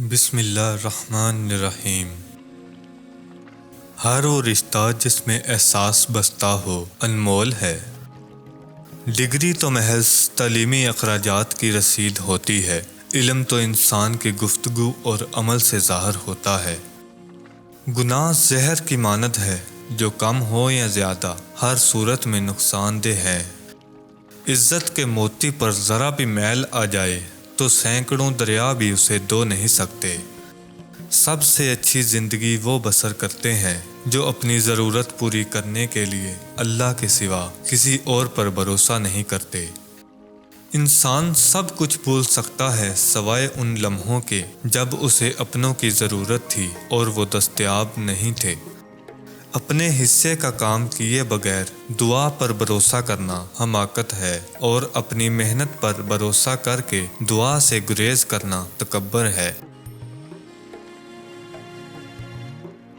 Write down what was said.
بسم اللہ الرحمن الرحیم۔ ہر وہ رشتہ جس میں احساس بستا ہو انمول ہے۔ ڈگری تو محض تعلیمی اخراجات کی رسید ہوتی ہے، علم تو انسان کی گفتگو اور عمل سے ظاہر ہوتا ہے۔ گناہ زہر کی مانند ہے، جو کم ہو یا زیادہ ہر صورت میں نقصان دہ ہے۔ عزت کے موتی پر ذرا بھی میل آ جائے تو سینکڑوں دریا بھی اسے دھو نہیں سکتے۔ سب سے اچھی زندگی وہ بسر کرتے ہیں جو اپنی ضرورت پوری کرنے کے لیے اللہ کے سوا کسی اور پر بھروسہ نہیں کرتے۔ انسان سب کچھ بھول سکتا ہے سوائے ان لمحوں کے جب اسے اپنوں کی ضرورت تھی اور وہ دستیاب نہیں تھے۔ اپنے حصے کا کام کیے بغیر دعا پر بھروسہ کرنا حماقت ہے، اور اپنی محنت پر بھروسہ کر کے دعا سے گریز کرنا تکبر ہے۔